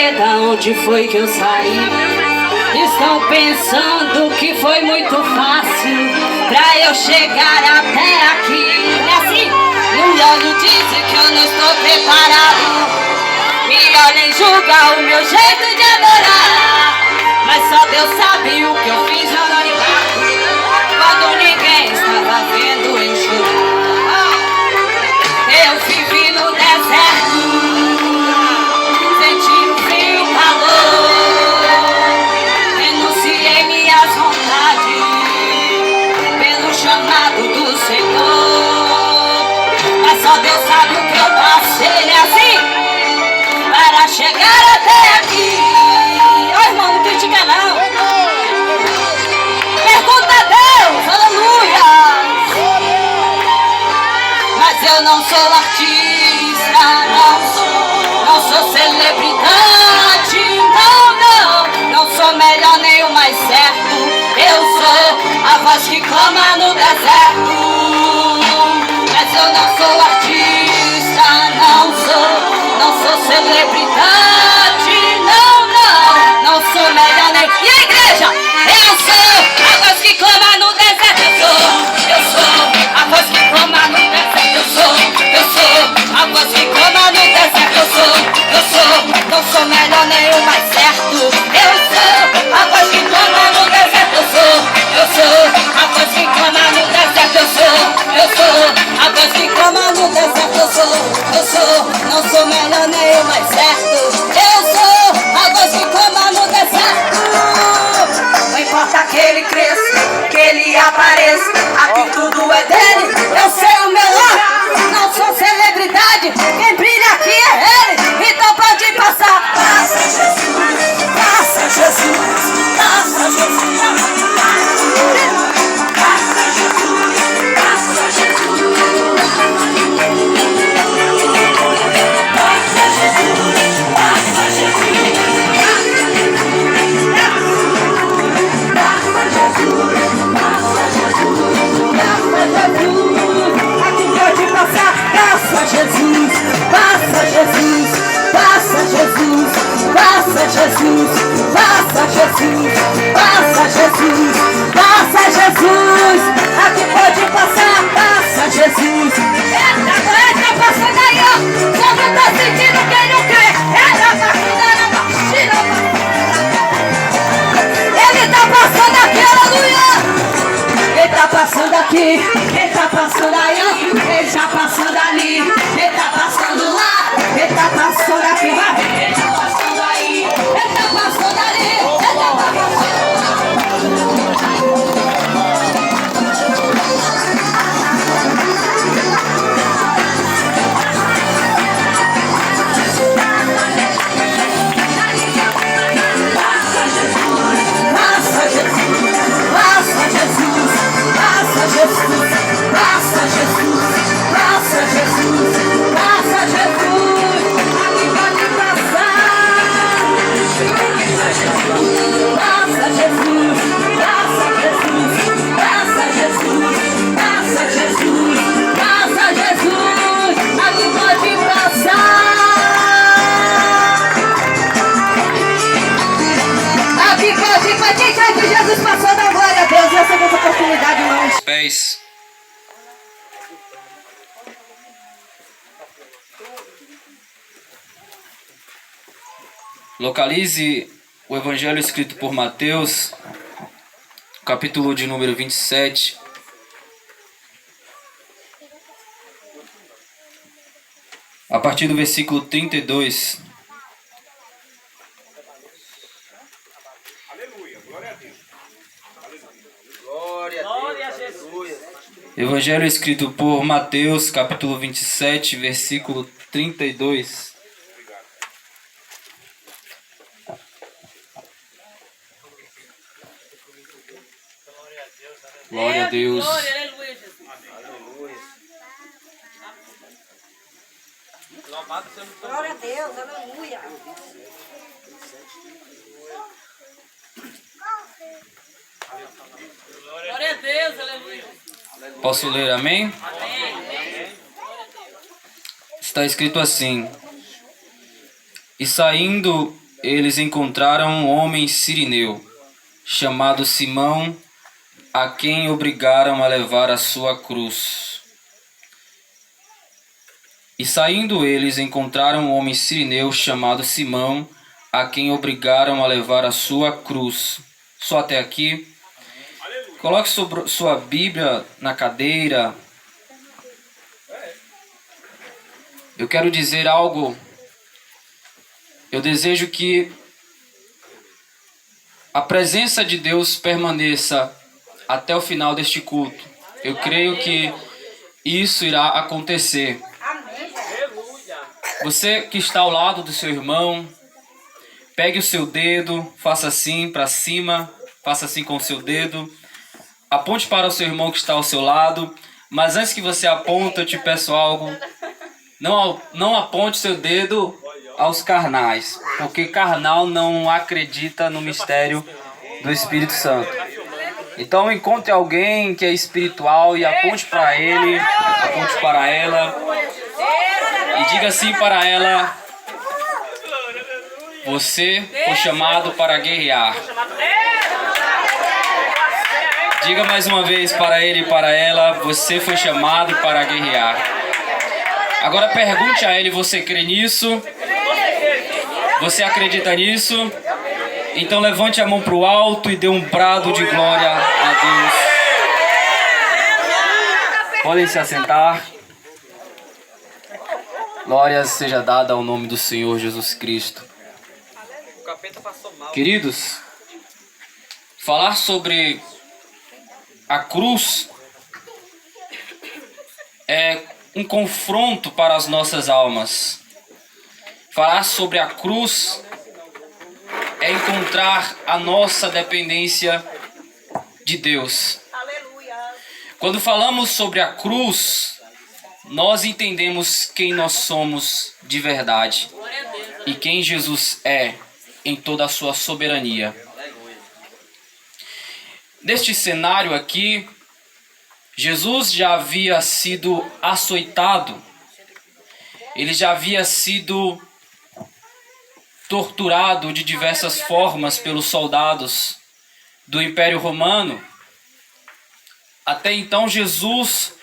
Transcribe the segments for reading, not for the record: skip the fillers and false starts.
saber da onde foi que eu saí. Estão pensando que foi muito fácil pra eu chegar até aqui. É assim? Me olham, dizem que eu não estou preparado. Me olhem, julgar o meu jeito de adorar. Mas só Deus sabe o que eu fiz no noivado, quando ninguém estava vendo eu chorar. Eu vivi no deserto, senti o frio e o calor. Renunciei minhas vontades pelo chamado do Senhor. Mas só Deus sabe o que eu passei, é assim, para chegar até aqui. Ó, irmão, não critica não. Pergunta a Deus, aleluia. Mas eu não sou artista, não sou celebridade, não sou melhor nem o mais certo. Eu sou a voz que clama no deserto. Mas eu não sou artista, não sou celebridade, não sou melhor nem... E a igreja? Eu sou a voz que clama no deserto. Eu sou a voz que clama no deserto. Eu sou a voz que clama no deserto. Não sou melhor nem o mais certo. Eu sou a voz que clama no deserto. Eu sou a voz que clama no deserto. Eu sou a voz que clama no deserto. Não sou melhor nem o mais certo. Eu sou a voz que clama no deserto. Não importa que ele cresça, que ele apareça, aqui tudo é dele. Eu sei o meu lar, não sou celebridade. Quem brilha aqui é ele, então pode passar. Passa Jesus, passa Jesus, passa Jesus, passa Jesus, passa Jesus, passa Jesus, passa Jesus. Jesus, passa Jesus, passa Jesus, passa Jesus, passa Jesus, passa Jesus, passa Jesus, aqui pode passar, passa Jesus. Entra passando aí, ó, só não tá sentindo quem não crê. Ele tá passando aqui, aleluia. Ele tá passando aqui, ele tá passando aí, ele tá passando ali, ele tá passando lá, ele tá passando aqui, ele tá passando aí, ele tá passando ali, ele tá passando. Passa Jesus, passa Jesus, passa Jesus, passa Jesus, passa Jesus, passa Jesus, aqui pode passar. Passa Jesus, passa Jesus, passa Jesus, passa Jesus, passa Jesus, aqui pode passar. Aqui pode passar, que Jesus passou da glória a Deus, essa é a oportunidade, irmãos. Pés. Localize o evangelho escrito por Mateus, capítulo de número 27. A partir do versículo 32. Aleluia, glória a Deus. Glória a Jesus. Evangelho escrito por Mateus, capítulo 27, versículo 32. Glória a Deus. Aleluia, Jesus. Aleluia. Louvado seja o teu Glória a Deus, aleluia. Glória a Deus, aleluia. Posso ler, amém? Amém. Está escrito assim: E saindo eles encontraram um homem cirineu, chamado Simão, a quem obrigaram a levar a sua cruz. E saindo eles, encontraram um homem cirineu, chamado Simão, a quem obrigaram a levar a sua cruz. Só até aqui. Coloque sua Bíblia na cadeira. Eu quero dizer algo. Eu desejo que a presença de Deus permaneça até o final deste culto. Eu creio que isso irá acontecer. Você que está ao lado do seu irmão, pegue o seu dedo, faça assim para cima, faça assim com o seu dedo. Aponte para o seu irmão que está ao seu lado. Mas antes que você aponte, eu te peço algo. Não aponte seu dedo aos carnais, porque carnal não acredita no mistério do Espírito Santo. Então encontre alguém que é espiritual e aponte para ele, aponte para ela e diga assim para ela: você foi chamado para guerrear. Diga mais uma vez para ele e para ela: você foi chamado para guerrear. Agora pergunte a ele: você crê nisso? Você acredita nisso? Então levante a mão para o alto e dê um brado de glória a Deus. Podem se assentar. Glória seja dada ao nome do Senhor Jesus Cristo. Queridos, falar sobre a cruz é um confronto para as nossas almas. Falar sobre a cruz é encontrar a nossa dependência de Deus. Quando falamos sobre a cruz, nós entendemos quem nós somos de verdade e quem Jesus é em toda a sua soberania. Neste cenário aqui, Jesus já havia sido açoitado, ele já havia sido torturado de diversas formas pelos soldados do Império Romano. Até então, Jesus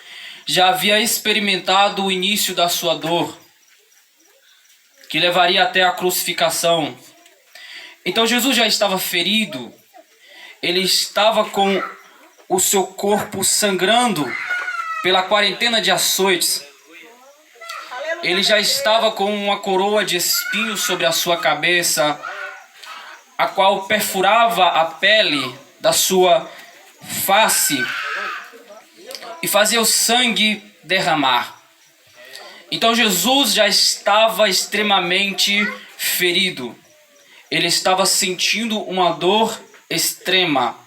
já havia experimentado o início da sua dor, que levaria até a crucificação. Então, Jesus já estava ferido, ele estava com o seu corpo sangrando pela quarentena de açoites. Ele já estava com uma coroa de espinhos sobre a sua cabeça, a qual perfurava a pele da sua face e fazia o sangue derramar. Então Jesus já estava extremamente ferido. Ele estava sentindo uma dor extrema.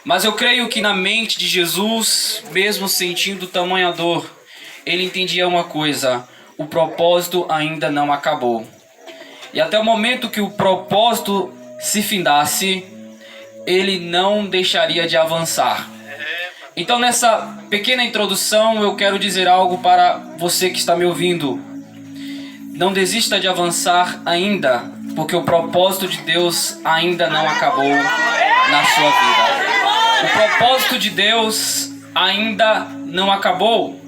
Mas eu creio que na mente de Jesus, mesmo sentindo tamanha dor, ele entendia uma coisa: o propósito ainda não acabou. E até o momento que o propósito se findasse, ele não deixaria de avançar. Então, nessa pequena introdução, eu quero dizer algo para você que está me ouvindo. Não desista de avançar ainda, porque o propósito de Deus ainda não acabou na sua vida. O propósito de Deus ainda não acabou.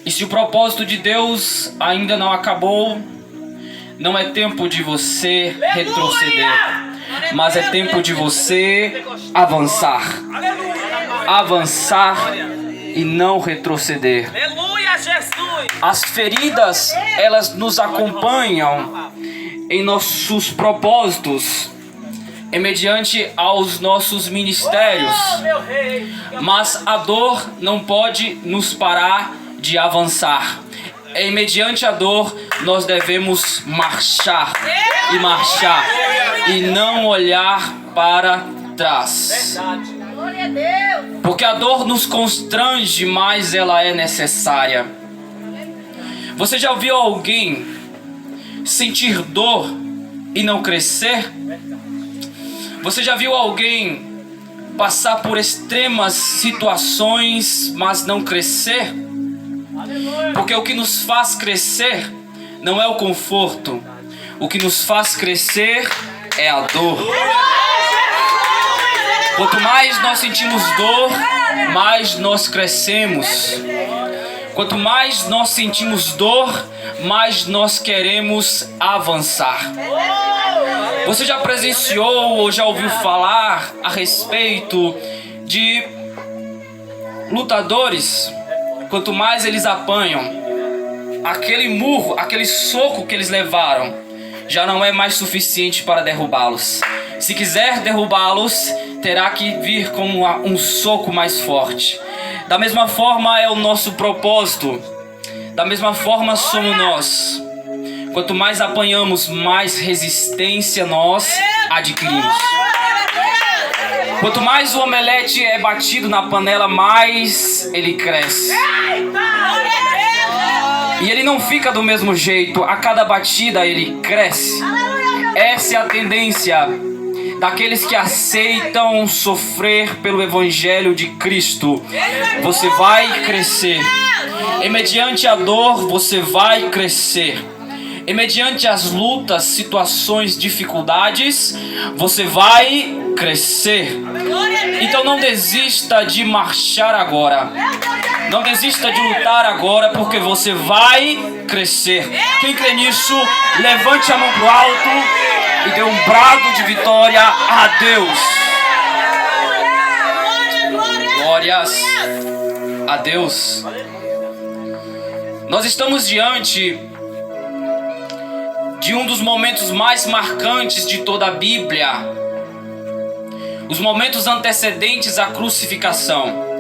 E se o propósito de Deus ainda não acabou, não é tempo de você retroceder, mas é tempo de você avançar. Avançar e não retroceder. Aleluia, Jesus! As feridas, elas nos acompanham em nossos propósitos, e mediante aos nossos ministérios. Mas a dor não pode nos parar de avançar. E mediante a dor, nós devemos marchar e marchar e não olhar para trás. Porque a dor nos constrange, mas ela é necessária. Você já ouviu alguém sentir dor e não crescer? Você já viu alguém passar por extremas situações, mas não crescer? Porque o que nos faz crescer não é o conforto. O que nos faz crescer é a dor. Quanto mais nós sentimos dor, mais nós crescemos. Quanto mais nós sentimos dor, mais nós queremos avançar. Você já presenciou ou já ouviu falar a respeito de lutadores? Quanto mais eles apanham, aquele murro, aquele soco que eles levaram, já não é mais suficiente para derrubá-los. Se quiser derrubá-los, terá que vir com um soco mais forte. Da mesma forma é o nosso propósito. Da mesma forma somos nós. Quanto mais apanhamos, mais resistência nós adquirimos. Quanto mais o omelete é batido na panela, mais ele cresce. E ele não fica do mesmo jeito. A cada batida ele cresce. Essa é a tendência daqueles que aceitam sofrer pelo Evangelho de Cristo. Você vai crescer. E mediante a dor, você vai crescer. E mediante as lutas, situações, dificuldades, você vai crescer. Então não desista de marchar agora. Não desista de lutar agora, porque você vai crescer. Quem crê nisso, levante a mão pro alto e dê um brado de vitória a Deus. Glórias a Deus. Nós estamos diante de um dos momentos mais marcantes de toda a Bíblia. Os momentos antecedentes à crucificação.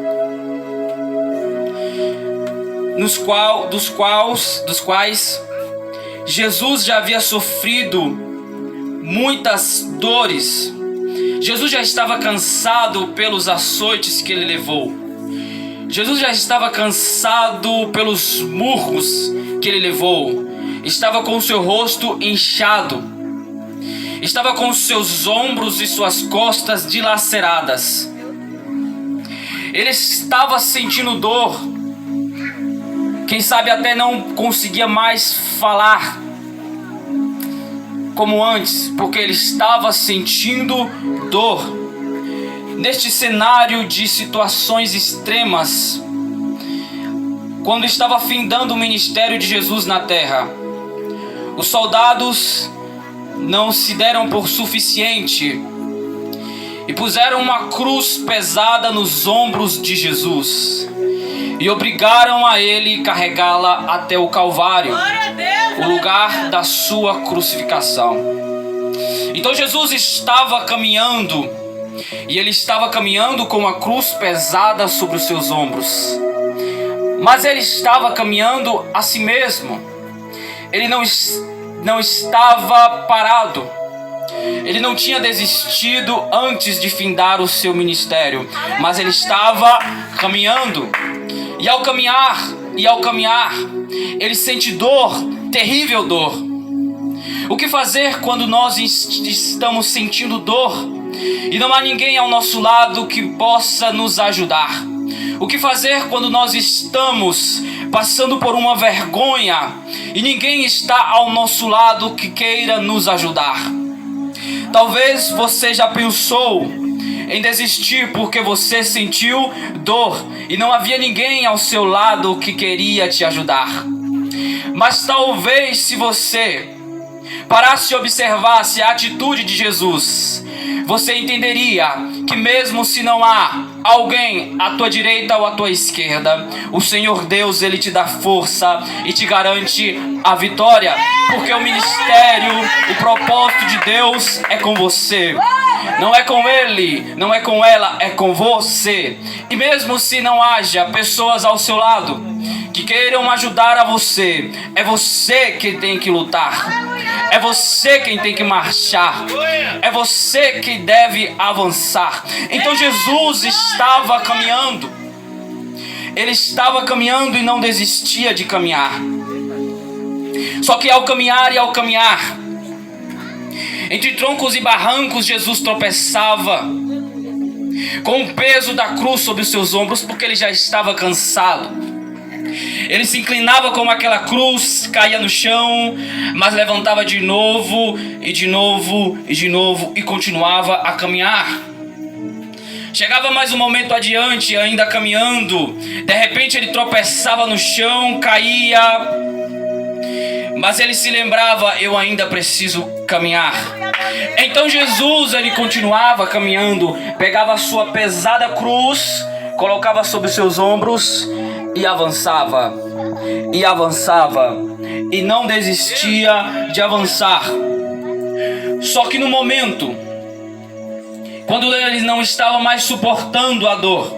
Dos quais Jesus já havia sofrido muitas dores. Jesus já estava cansado pelos açoites que ele levou. Jesus já estava cansado pelos murros que ele levou. Estava com o seu rosto inchado. Estava com os seus ombros e suas costas dilaceradas. Ele estava sentindo dor. Quem sabe até não conseguia mais falar como antes, porque ele estava sentindo dor. Neste cenário de situações extremas, quando estava findando o ministério de Jesus na terra, os soldados não se deram por suficiente e puseram uma cruz pesada nos ombros de Jesus e obrigaram a ele carregá-la até o Calvário, o lugar da sua crucificação. Então Jesus estava caminhando, e ele estava caminhando com a cruz pesada sobre os seus ombros. Mas ele estava caminhando a si mesmo. Ele não estava parado. Ele não tinha desistido antes de findar o seu ministério, mas ele estava caminhando. E ao caminhar, ele sente dor, terrível dor. O que fazer quando nós estamos sentindo dor e não há ninguém ao nosso lado que possa nos ajudar? O que fazer quando nós estamos passando por uma vergonha e ninguém está ao nosso lado que queira nos ajudar? Talvez você já pensou em desistir porque você sentiu dor e não havia ninguém ao seu lado que queria te ajudar. Mas talvez, se você parasse e observasse a atitude de Jesus, você entenderia que mesmo se não há alguém à tua direita ou à tua esquerda, o Senhor Deus, Ele te dá força e te garante a vitória, porque o ministério, o propósito de Deus é com você. Não é com ele, não é com ela, é com você. E mesmo se não haja pessoas ao seu lado que queiram ajudar a você, é você que tem que lutar. É você quem tem que marchar. É você que deve avançar. Então Jesus estava caminhando. Ele estava caminhando e não desistia de caminhar. Só que ao caminhar, entre troncos e barrancos, Jesus tropeçava com o peso da cruz sobre os seus ombros, porque ele já estava cansado. Ele se inclinava como aquela cruz, caía no chão, mas levantava de novo, e de novo, e de novo, e continuava a caminhar. Chegava mais um momento adiante, ainda caminhando. De repente ele tropeçava no chão, caía. Mas ele se lembrava: eu ainda preciso caminhar. Então Jesus, ele continuava caminhando. Pegava a sua pesada cruz, colocava sobre os seus ombros e avançava. E avançava. E não desistia de avançar. Só que no momento, quando ele não estava mais suportando a dor,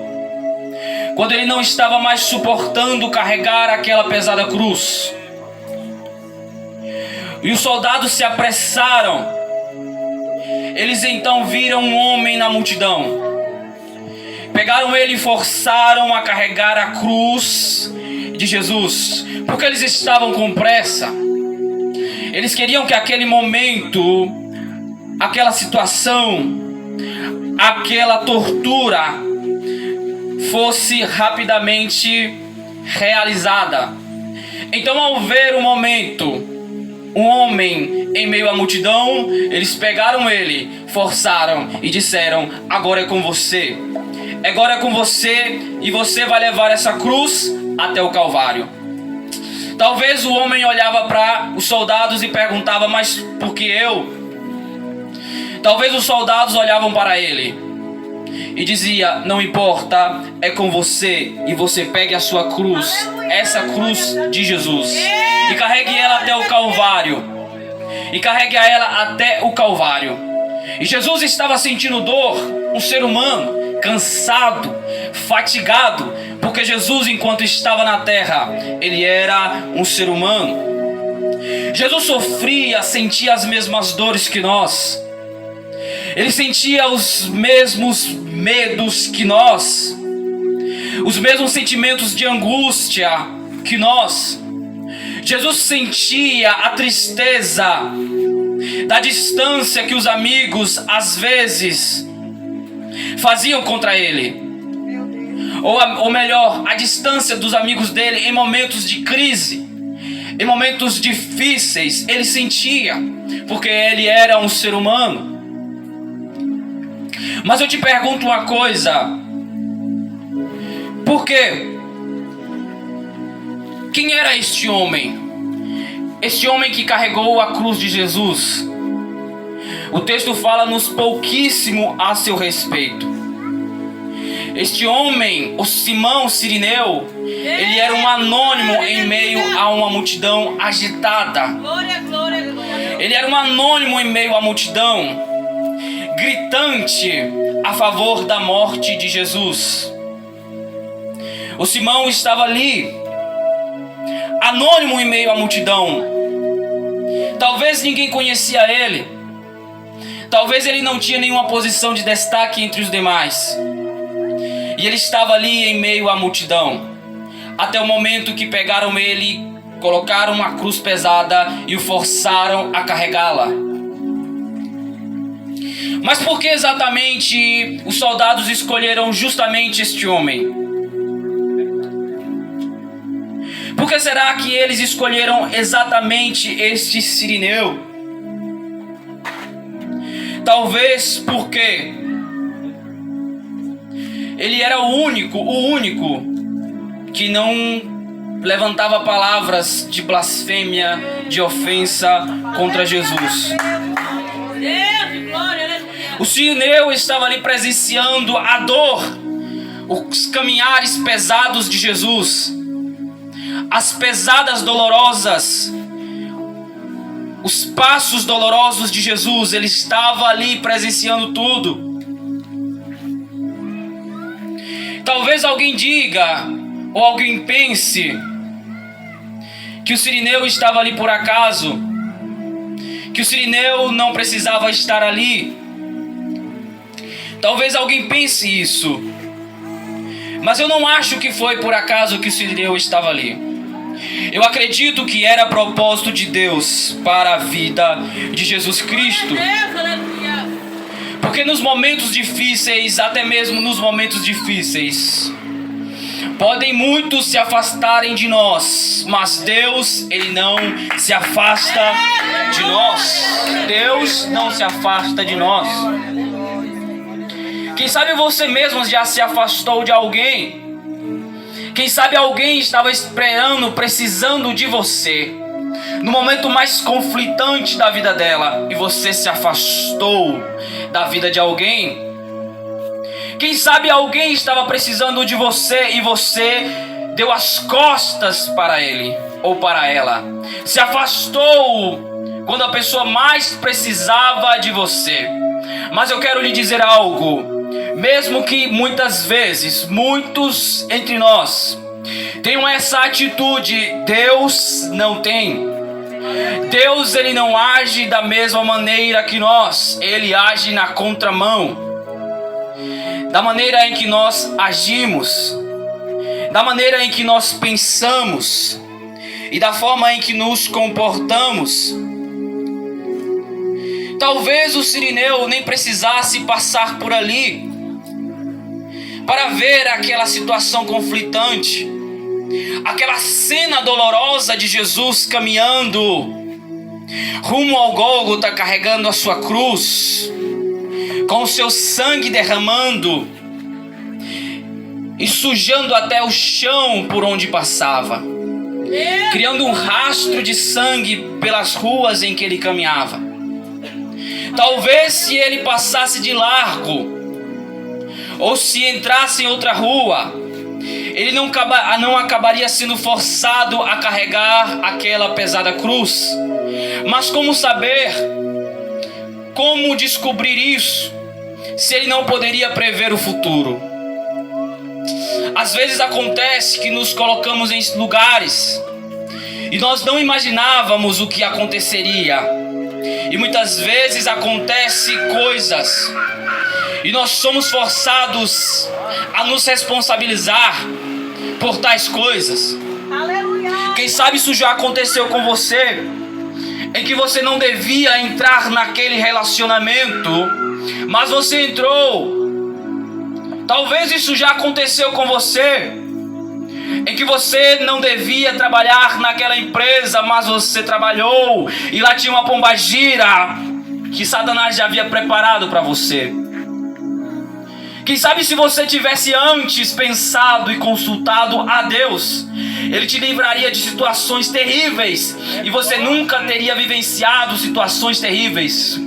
quando ele não estava mais suportando carregar aquela pesada cruz, e os soldados se apressaram, eles então viram um homem na multidão. Pegaram ele e forçaram a carregar a cruz de Jesus, porque eles estavam com pressa. Eles queriam que aquele momento, aquela situação, aquela tortura fosse rapidamente realizada. Então, ao ver o momento, um homem em meio à multidão, eles pegaram ele, forçaram e disseram: agora é com você. Agora é com você, e você vai levar essa cruz até o Calvário. Talvez o homem olhava para os soldados e perguntava: mas por que eu? Talvez os soldados olhavam para ele e dizia: não importa, é com você, e você pegue a sua cruz, essa cruz de Jesus, e carregue ela até o Calvário. E carregue ela até o Calvário. E Jesus estava sentindo dor, um ser humano, cansado, fatigado, porque Jesus, enquanto estava na terra, ele era um ser humano. Jesus sofria, sentia as mesmas dores que nós. Ele sentia os mesmos medos que nós, os mesmos sentimentos de angústia que nós. Jesus sentia a tristeza da distância que os amigos às vezes faziam contra ele, ou melhor, a distância dos amigos dele em momentos de crise, em momentos difíceis. Ele sentia, porque ele era um ser humano. Mas eu te pergunto uma coisa: por quê? Quem era este homem? Este homem que carregou a cruz de Jesus. O texto fala-nos pouquíssimo a seu respeito. Este homem, o Simão Cirineu, ele era um anônimo em meio a uma multidão agitada. Ele era um anônimo em meio à multidão, gritante a favor da morte de Jesus. O Simão estava ali, anônimo em meio à multidão. Talvez ninguém conhecia ele. Talvez ele não tinha nenhuma posição de destaque entre os demais. E ele estava ali em meio à multidão, até o momento que pegaram ele, colocaram uma cruz pesada e o forçaram a carregá-la. Mas por que exatamente os soldados escolheram justamente este homem? Por que será que eles escolheram exatamente este Cirineu? Talvez porque ele era o único que não levantava palavras de blasfêmia, de ofensa contra Jesus. O Cirineu estava ali presenciando a dor, os caminhares pesados de Jesus, as pesadas dolorosas, os passos dolorosos de Jesus. Ele estava ali presenciando tudo. Talvez alguém diga, ou alguém pense, que o Cirineu estava ali por acaso, que o Cirineu não precisava estar ali. Talvez alguém pense isso, mas eu não acho que foi por acaso que o Cirineu estava ali. Eu acredito que era propósito de Deus para a vida de Jesus Cristo. Porque nos momentos difíceis, até mesmo nos momentos difíceis, Podem muitos se afastarem de nós, mas Deus, Ele não se afasta de nós. Deus não se afasta de nós. Quem sabe você mesmo já se afastou de alguém? Quem sabe alguém estava esperando, precisando de você, no momento mais conflitante da vida dela, e você se afastou da vida de alguém? Quem sabe alguém estava precisando de você e você deu as costas para ele ou para ela. Se afastou quando a pessoa mais precisava de você. Mas eu quero lhe dizer algo. Mesmo que muitas vezes, muitos entre nós tenham essa atitude, Deus não tem. Deus, Ele não age da mesma maneira que nós. Ele age na contramão. Da maneira em que nós agimos, da maneira em que nós pensamos e da forma em que nos comportamos. Talvez o Cirineu nem precisasse passar por ali para ver aquela situação conflitante, aquela cena dolorosa de Jesus caminhando rumo ao Gólgota, carregando a sua cruz, com o seu sangue derramando e sujando até o chão por onde passava, criando um rastro de sangue pelas ruas em que ele caminhava. Talvez se ele passasse de largo, ou se entrasse em outra rua, ele não acabaria sendo forçado a carregar aquela pesada cruz. Mas como saber? Como descobrir isso, se ele não poderia prever o futuro? Às vezes acontece que nos colocamos em lugares e nós não imaginávamos o que aconteceria. E muitas vezes acontecem coisas e nós somos forçados a nos responsabilizar por tais coisas. Quem sabe isso já aconteceu com você, em que você não devia entrar naquele relacionamento, mas você entrou. Talvez isso já aconteceu com você, em que você não devia trabalhar naquela empresa, mas você trabalhou, e lá tinha uma pombagira que Satanás já havia preparado para você. Quem sabe se você tivesse antes pensado e consultado a Deus, Ele te livraria de situações terríveis e você nunca teria vivenciado situações terríveis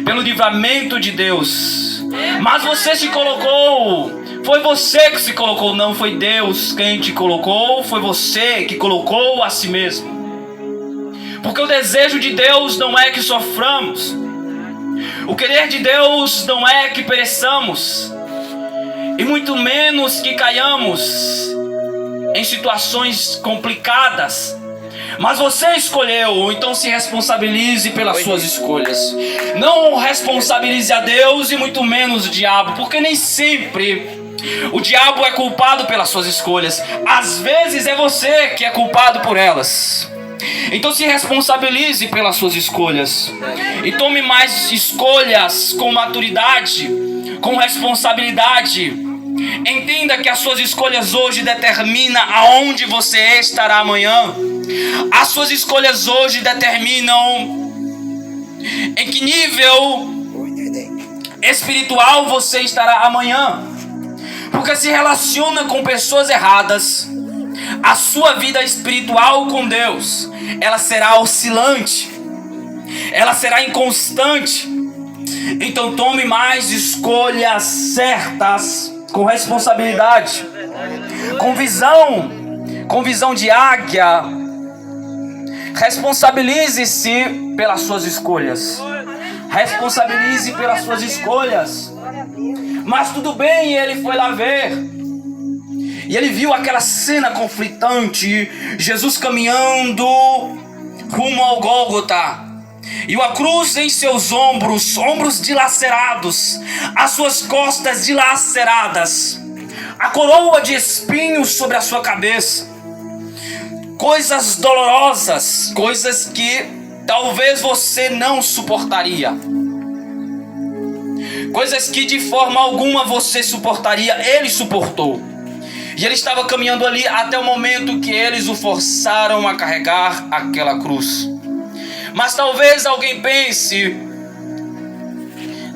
pelo livramento de Deus. Mas você se colocou, foi você que se colocou, não foi Deus quem te colocou, foi você que colocou a si mesmo. Porque o desejo de Deus não é que soframos, o querer de Deus não é que pereçamos, e muito menos que caiamos em situações complicadas. Mas você escolheu, então se responsabilize pelas suas escolhas. Não responsabilize a Deus e muito menos o diabo, porque nem sempre o diabo é culpado pelas suas escolhas. Às vezes é você que é culpado por elas. Então se responsabilize pelas suas escolhas e tome mais escolhas com maturidade, com responsabilidade. Entenda que as suas escolhas hoje determinam aonde você estará amanhã. As suas escolhas hoje determinam em que nível espiritual você estará amanhã. Porque se relaciona com pessoas erradas, a sua vida espiritual com Deus, ela será oscilante, ela será inconstante. Então tome mais escolhas certas, com responsabilidade, com visão de águia. Responsabilize-se pelas suas escolhas. Responsabilize pelas suas escolhas. Mas tudo bem, ele foi lá ver. E ele viu aquela cena conflitante, Jesus caminhando rumo ao Gólgota, e uma cruz em seus ombros dilacerados, as suas costas dilaceradas, a coroa de espinhos sobre a sua cabeça. Coisas dolorosas, coisas que talvez você não suportaria, coisas que de forma alguma você suportaria, ele suportou. E ele estava caminhando ali até o momento que eles o forçaram a carregar aquela cruz. Mas talvez alguém pense,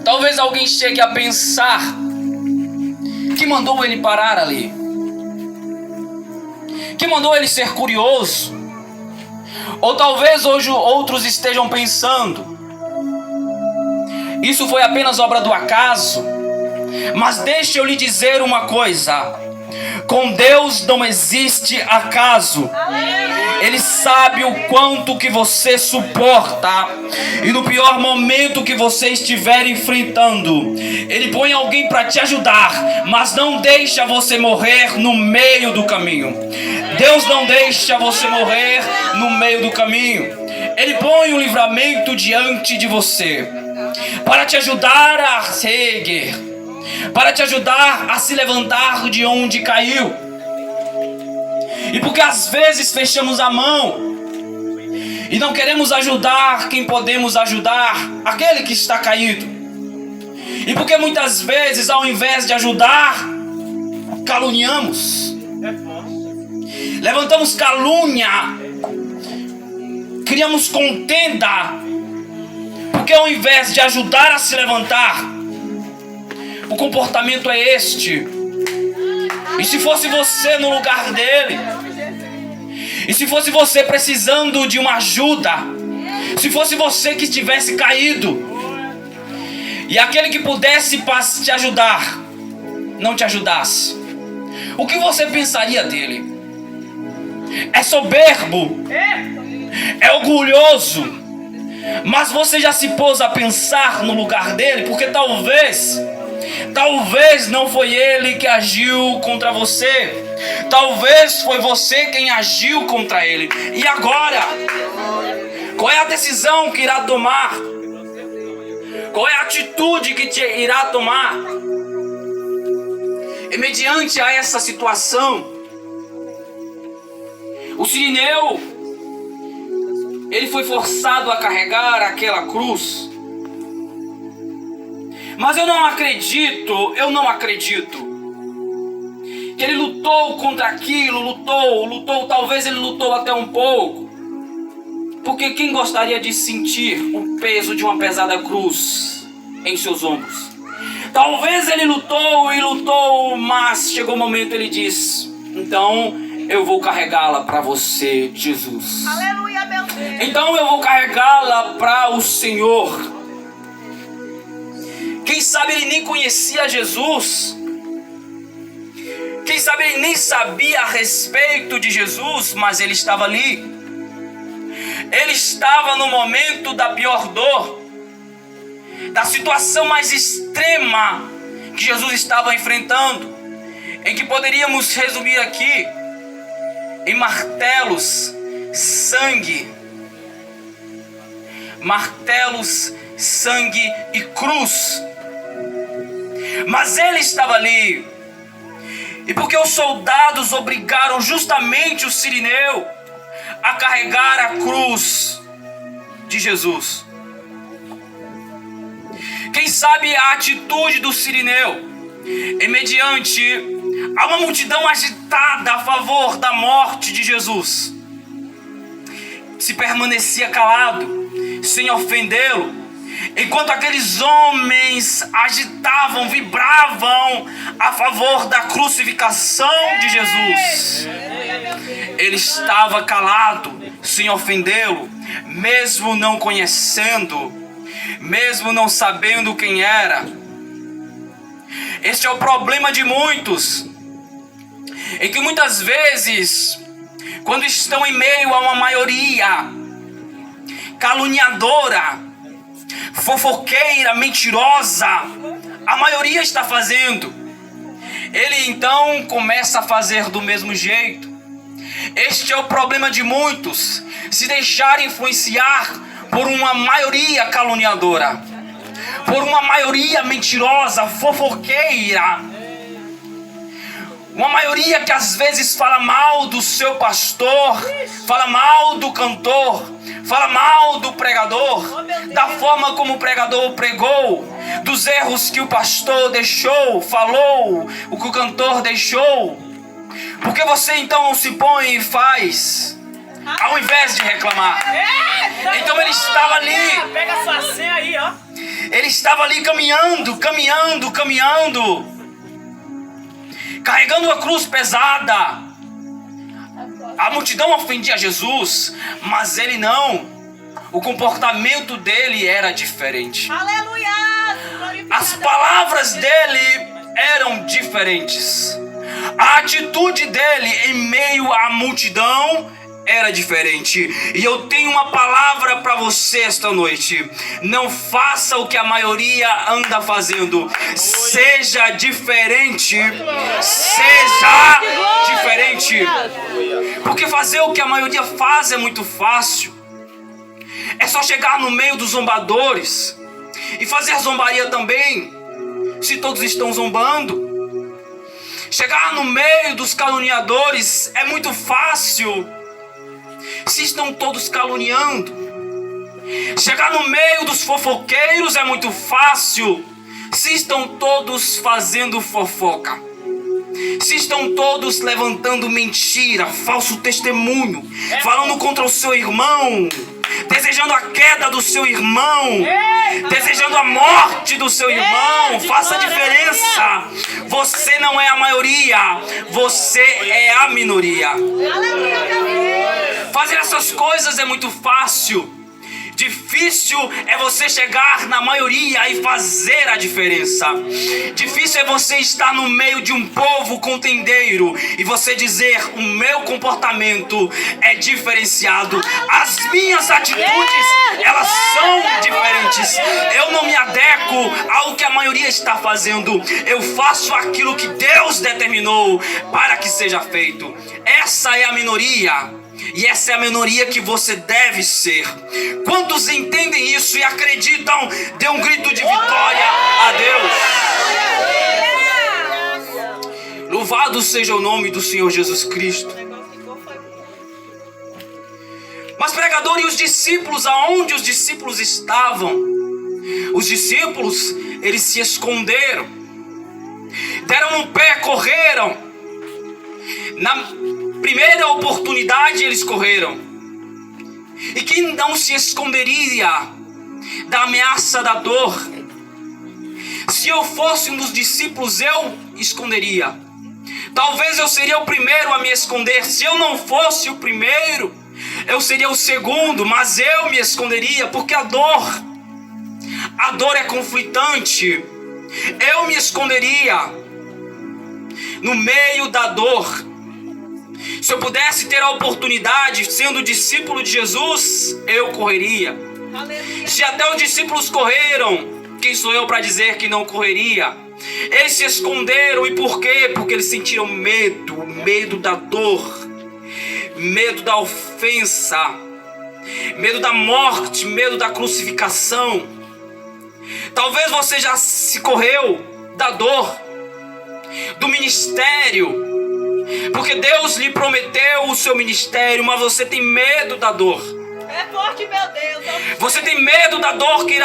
talvez alguém chegue a pensar que mandou ele parar ali, que mandou ele ser curioso. Ou talvez hoje outros estejam pensando, isso foi apenas obra do acaso. Mas deixe eu lhe dizer uma coisa: com Deus não existe acaso. Ele sabe o quanto que você suporta. E no pior momento que você estiver enfrentando, Ele põe alguém para te ajudar, mas não deixa você morrer no meio do caminho. Deus não deixa você morrer no meio do caminho. Ele põe o livramento diante de você para te ajudar a se erguer, para te ajudar a se levantar de onde caiu. E porque às vezes fechamos a mão e não queremos ajudar quem podemos ajudar, aquele que está caído. E porque muitas vezes, ao invés de ajudar, caluniamos, levantamos calúnia, criamos contenda. Porque ao invés de ajudar a se levantar, o comportamento é este. E se fosse você no lugar dele, e se fosse você precisando de uma ajuda, se fosse você que estivesse caído, e aquele que pudesse te ajudar não te ajudasse, o que você pensaria dele? É soberbo, é orgulhoso. Mas você já se pôs a pensar no lugar dele? Porque talvez não foi ele que agiu contra você. Talvez foi você quem agiu contra ele. E agora? Qual é a decisão que irá tomar? Qual é a atitude que irá tomar? E mediante a essa situação, o sirineu, ele foi forçado a carregar aquela cruz. Mas eu não acredito que ele lutou contra aquilo, lutou, talvez ele lutou até um pouco. Porque quem gostaria de sentir o peso de uma pesada cruz em seus ombros? Talvez ele lutou, mas chegou o momento ele disse: então eu vou carregá-la para você, Jesus. Aleluia, meu Deus. Então eu vou carregá-la para o Senhor. Quem sabe ele nem conhecia Jesus. Quem sabe ele nem sabia a respeito de Jesus, mas ele estava ali. Ele estava no momento da pior dor, da situação mais extrema que Jesus estava enfrentando, em que poderíamos resumir aqui em martelos, sangue e cruz. Mas ele estava ali, e porque os soldados obrigaram justamente o sirineu a carregar a cruz de Jesus. Quem sabe a atitude do sirineu, e mediante a uma multidão agitada a favor da morte de Jesus, se permanecia calado, sem ofendê-lo, enquanto aqueles homens agitavam, vibravam a favor da crucificação de Jesus. Ele estava calado, sem ofendê-lo, mesmo não conhecendo, mesmo não sabendo quem era. Este é o problema de muitos, em que muitas vezes, quando estão em meio a uma maioria caluniadora, fofoqueira, mentirosa, a maioria está fazendo, ele então começa a fazer do mesmo jeito. Este é o problema de muitos, se deixarem influenciar por uma maioria caluniadora, por uma maioria mentirosa, fofoqueira, uma maioria que às vezes fala mal do seu pastor, fala mal do cantor, fala mal do pregador, da forma como o pregador pregou, dos erros que o pastor deixou, falou, o que o cantor deixou. Por que você então não se põe e faz, ao invés de reclamar? Então ele estava ali. Pega a sua senha aí, ó. Ele estava ali caminhando, carregando uma cruz pesada. A multidão ofendia Jesus, mas ele não. O comportamento dele era diferente. Aleluia! As palavras dele eram diferentes. A atitude dele em meio à multidão era diferente. E eu tenho uma palavra para você esta noite. Não faça o que a maioria anda fazendo. Seja diferente. Seja diferente. Porque fazer o que a maioria faz é muito fácil. É só chegar no meio dos zombadores e fazer zombaria também, se todos estão zombando. Chegar no meio dos caluniadores é muito fácil, se estão todos caluniando. Chegar no meio dos fofoqueiros é muito fácil, se estão todos fazendo fofoca. Se estão todos levantando mentira, falso testemunho, falando contra o seu irmão, desejando a queda do seu irmão, desejando a morte do seu irmão. Faça a diferença. Você não é a maioria, você é a minoria. Fazer essas coisas é muito fácil. Difícil é você chegar na maioria e fazer a diferença. Difícil é você estar no meio de um povo contendeiro e você dizer: o meu comportamento é diferenciado, as minhas atitudes, elas são diferentes. Eu não me adequo ao que a maioria está fazendo. Eu faço aquilo que Deus determinou para que seja feito. Essa é a minoria. E essa é a minoria que você deve ser. Quantos entendem isso e acreditam? Dê um grito de vitória a Deus. Louvado seja o nome do Senhor Jesus Cristo. Mas pregador, e os discípulos? Aonde os discípulos estavam? Os discípulos, eles se esconderam. Deram um pé, correram. Na primeira oportunidade eles correram. E quem não se esconderia da ameaça da dor? Se eu fosse um dos discípulos, eu esconderia. Talvez eu seria o primeiro a me esconder. Se eu não fosse o primeiro, eu seria o segundo, mas eu me esconderia, porque a dor é conflitante. Eu me esconderia no meio da dor. Se eu pudesse ter a oportunidade, sendo discípulo de Jesus, eu correria. Se até os discípulos correram, quem sou eu para dizer que não correria? Eles se esconderam, e por quê? Porque eles sentiram medo, medo da dor, medo da ofensa, medo da morte, medo da crucificação. Talvez você já se correu da dor, do ministério, porque Deus lhe prometeu o seu ministério, mas você tem medo da dor. É forte, meu Deus. Você tem medo da dor que irá